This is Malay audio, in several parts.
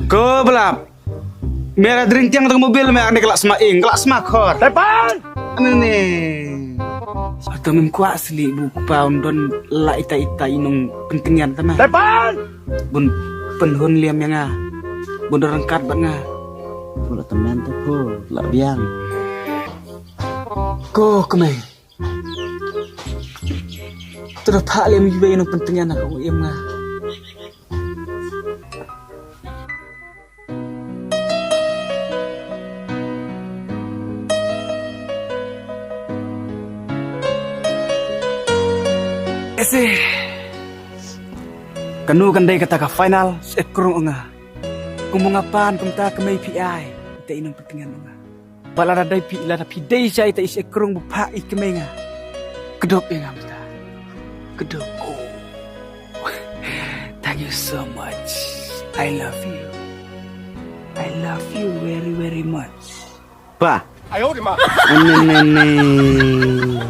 Ko belap. Merah drink tiang teng mobil me ane kelak semaing, kelak semakor. Depan. Anu nih. Atau mem ku asli bu paun don la ita inung pentingan tama. Depan. Bun penhun liam yang ah. Bun rengkat banget. Pula teman tu ko, lah biang. Ko kemai. Terus pak liam juga inung pentingan aku iam ngah. Ese kanu kan day kata ka final sekrong nga kumungapan kumta ka may PI ita inong pentingan nga pala day pi la pi day siya ita sekrong bupa ikmay nga kedop nga mata kedop oh thank you so much. I love you very very much. Pa, 哎呦我的妈！ aneh.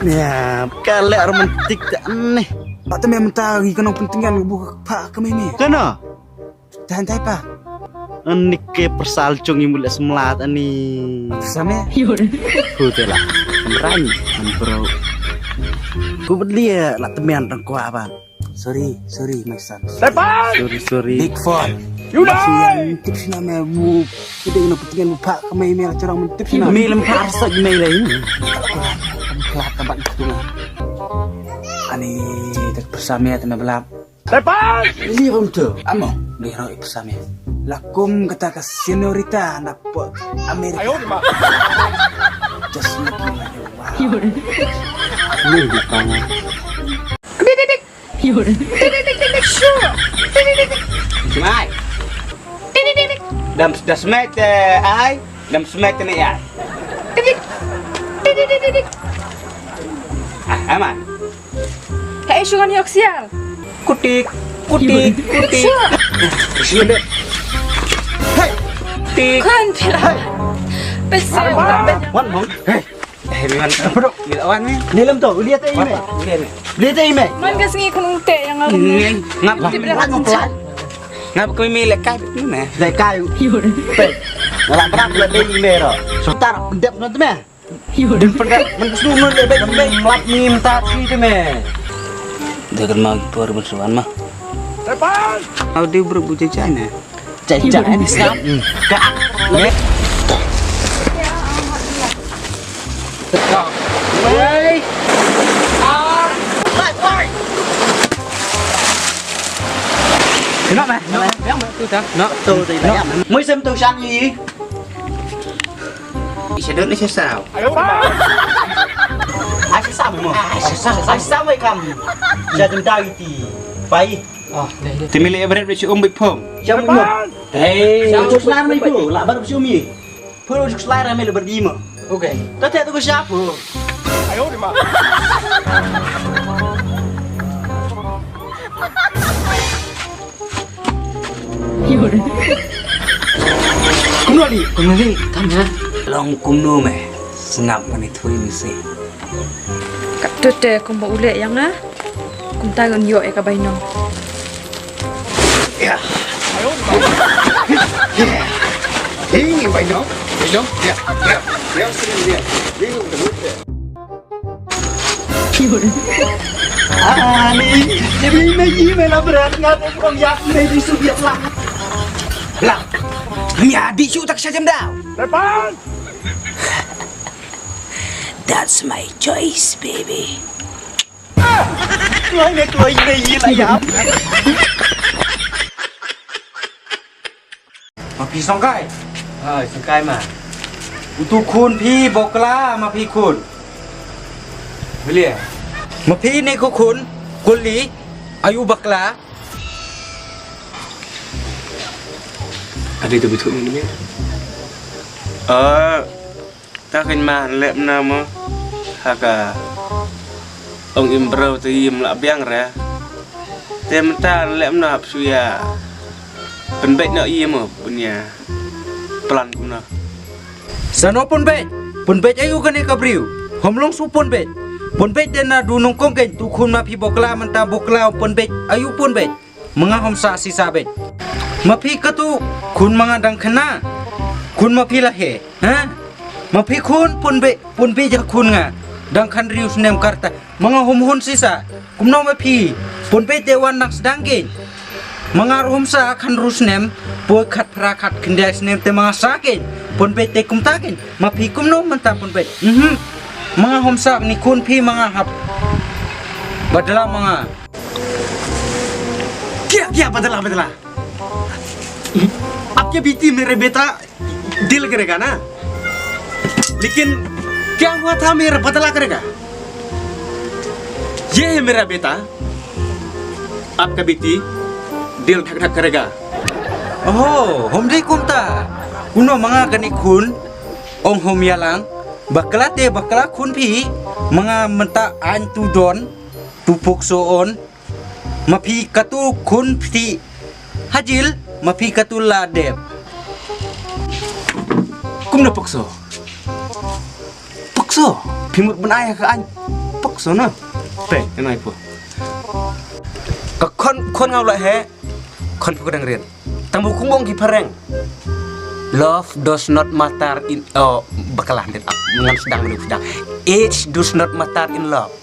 Ya, kali romantik tak aneh. Pak tu memang tahu kanong pentingan buka pak ka may mi Kano? tahan tay pa Anik ke persalcung yang mulai semelat ani. sama Betul lah. Merani, bro. Ku berdia lah teman orang ku apa? sorry my son. Depan. Sorry. Big phone. Yunai. Tips nama bu, kita ingin pentingan bu pak kemai mel corang tips nama. Mi lempar sak mai lain. Kelak tempat itu lah. Ani tak bersama teman belap. Depan. Lihat tu, amo lihat bersama. Lakum kata ke seniorita nak pot 哎 Amerika. 呦我的妈！ Just looking like wow. Ni di tangan. Mai. Dam smack ai, dam smack ni ai. Aman. Hei, syukur yok sial. Kutik. Sini deh. Hey. Tik. Kan pila. Besar. Wan mong. Miman. Apa wan ni? Ni lem tu, lihat ai mai. Lihat ai mai. Man gas ngi kunung te yang ngarum. Ngap Pelan. ngap kami milih kai ni nah. Dai kayu. Pe. Ngalah perang le dei mai ro. Sotar pendep no tu mai. Dan pendep men sunu le baik melat ni minta si tu mai. Dia kan mau por bersuan mah. Depan. Au dia berebut jajan nah. Cacak ni sam. Kak. Weh. Kenapa mah? Yang tu dah. Nó tu thì nó mới xem tu sang gì Sẽ đớt nó sẽ sao? 哎呦我的妈！ ai sẽ sao mà ai sao vậy cầm giờ chúng ta đi bay Thì mình lại berat với ông Big Pom. trong một Hey. trong chục lan mấy phụ lại bắt đầu siêu mì phụ chục lan ra mấy là bật đi mà Ok. có thể tôi có sáp phụ 哎呦我的妈！ Kumno di. Tanya. Long kumno meh. Sengap mani thui misi. Kak tute kum ba ule yang ah. Kum ta gon yo e ka baino. 哎呦我的妈！ Ini baino. Baino. Ya. Ya sini dia. Ini udah. ani jadi ini mày là berat nggak không dám mày đi sự việc lắm Lah. Kami adik syuk tak sajam dah. Depan. That's my choice, baby. tuổi này gì lại dám Ma pi songkai. Songkai mah. Untuk kun pi bokla ma pi kun. Beli. Ma pi ni ko kun. Kuli ayu bakla. Ada itu betul ni. Ta khen ma lep na mo. Haka ông im brâu từ im lạ biang ra. Tem ta lep na suya. Pen baik nak iya mo punya pelan kuna. Sano pun baik ayu kan eka briu. Homlong su pun baik dan na du nongkong kan tu kun ma pi bokla menta bokla pun baik ayu pun baik. Mengahom sa si sabet. ma phi ka tu kun manga dang khana kun ma phi la he ha ma phi kun pun be ja kun nga dang khan rius nem karta mga hum sisa kumno ma phi pun be tewan nak sedang ge mga rumsa khan rus nem po khat pra khat khindas nem te mga sakin pun be te kum takin ma phi kumno manta pun be mga humsa ni kun phi mga hap badala mga क्या बदला आपके बीती मेरे बेटा दिल करेगा ना लेकिन क्या हुआ था मेरा बदला करेगा ये है मेरा बेटा आपका बीती दिल ढक ढक करेगा oh hom dei kumta kuno mga kani kun ong hom yalang bakla te bakla kun phi mga menta an tu don tu pukso on mapi katu kun phi hajil mapi katu la dep Kum na pakso Pimut benaya ke anh Pakso na Pe, enai po Ka kon ngau la he Kon pu kadang rian Tamu kumbong ki pareng Love does not matter in bakalah dit mengan sedang menung sedang age does not matter in love